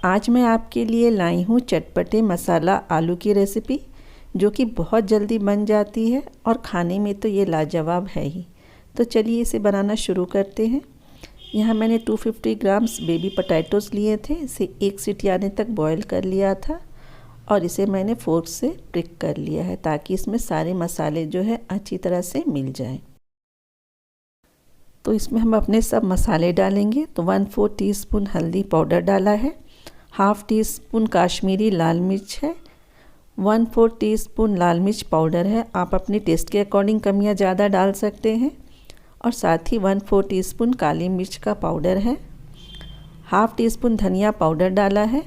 आज मैं आपके लिए लाई हूँ चटपटे मसाला आलू की रेसिपी, जो कि बहुत जल्दी बन जाती है और खाने में तो ये लाजवाब है ही। तो चलिए इसे बनाना शुरू करते हैं। यहाँ मैंने 250 ग्राम्स बेबी पोटैटोज़ लिए थे। इसे 1 सीटी आने तक बॉईल कर लिया था और इसे मैंने फोर्क से प्रिक कर लिया है ताकि इसमें सारे मसाले जो है अच्छी तरह से मिल जाएं। तो इसमें हम अपने सब मसाले डालेंगे। तो 1/4 टीस्पून हल्दी पाउडर डाला है, हाफ़ टी स्पून काश्मीरी लाल मिर्च है, 1/4 टीस्पून लाल मिर्च पाउडर है। आप अपने टेस्ट के अकॉर्डिंग कम या ज़्यादा डाल सकते हैं। और साथ ही 1/4 टीस्पून काली मिर्च का पाउडर है, हाफ़ टी स्पून धनिया पाउडर डाला है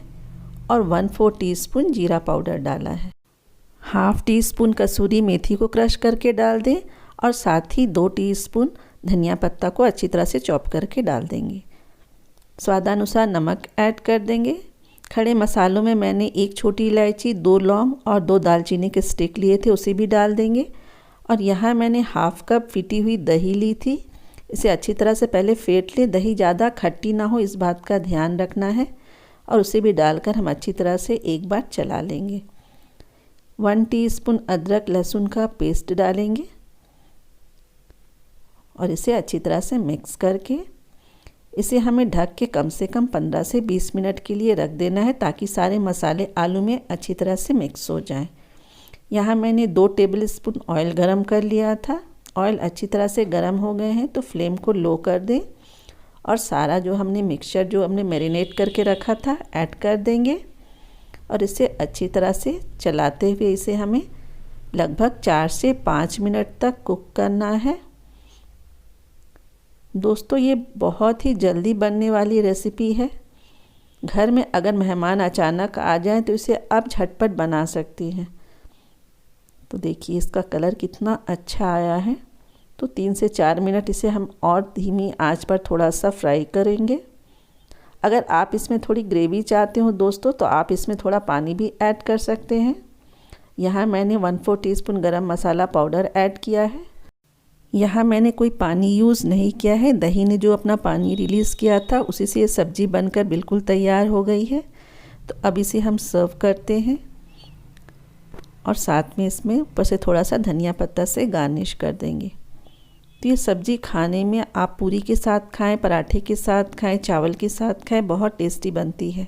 और 1/4 टीस्पून जीरा पाउडर डाला है। हाफ़ टी स्पून कसूरी मेथी को क्रश करके डाल दें और साथ ही 2 टीस्पून धनिया पत्ता को अच्छी तरह से चॉप करके डाल देंगे। स्वादानुसार नमक ऐड कर देंगे। खड़े मसालों में मैंने 1 छोटी इलायची, 2 लौंग और 2 दालचीनी के स्टिक लिए थे, उसे भी डाल देंगे। और यहाँ मैंने हाफ़ कप फिटी हुई दही ली थी। इसे अच्छी तरह से पहले फेंट लें। दही ज़्यादा खट्टी ना हो, इस बात का ध्यान रखना है। और उसे भी डालकर हम अच्छी तरह से एक बार चला लेंगे। 1 टीस्पून अदरक लहसुन का पेस्ट डालेंगे और इसे अच्छी तरह से मिक्स करके इसे हमें ढक के कम से कम 15 से 20 मिनट के लिए रख देना है ताकि सारे मसाले आलू में अच्छी तरह से मिक्स हो जाएं। यहाँ मैंने 2 टेबलस्पून ऑयल गरम कर लिया था। ऑयल अच्छी तरह से गरम हो गए हैं तो फ्लेम को लो कर दें और सारा जो हमने मिक्सचर जो हमने मैरिनेट करके रखा था ऐड कर देंगे और इसे अच्छी तरह से चलाते हुए इसे हमें लगभग 4 से 5 मिनट तक कुक करना है। दोस्तों, ये बहुत ही जल्दी बनने वाली रेसिपी है। घर में अगर मेहमान अचानक आ जाएं तो इसे आप झटपट बना सकती हैं। तो देखिए इसका कलर कितना अच्छा आया है। तो 3 से 4 मिनट इसे हम और धीमी आंच पर थोड़ा सा फ्राई करेंगे। अगर आप इसमें थोड़ी ग्रेवी चाहते हो दोस्तों तो आप इसमें थोड़ा पानी भी ऐड कर सकते हैं। यहाँ मैंने 1/4 टीस्पून गरम मसाला पाउडर ऐड किया है। यहाँ मैंने कोई पानी यूज़ नहीं किया है। दही ने जो अपना पानी रिलीज़ किया था उसी से ये सब्ज़ी बनकर बिल्कुल तैयार हो गई है। तो अब इसे हम सर्व करते हैं और साथ में इसमें ऊपर से थोड़ा सा धनिया पत्ता से गार्निश कर देंगे। तो ये सब्ज़ी खाने में आप पूरी के साथ खाएं, पराठे के साथ खाएं, चावल के साथ खाएं, बहुत टेस्टी बनती है।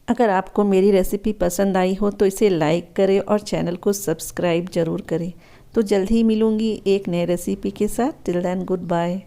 अगर आपको मेरी रेसिपी पसंद आई हो तो इसे लाइक करें और चैनल को सब्सक्राइब ज़रूर करें। तो जल्द ही मिलूँगी एक नई रेसिपी के साथ। Till then good bye.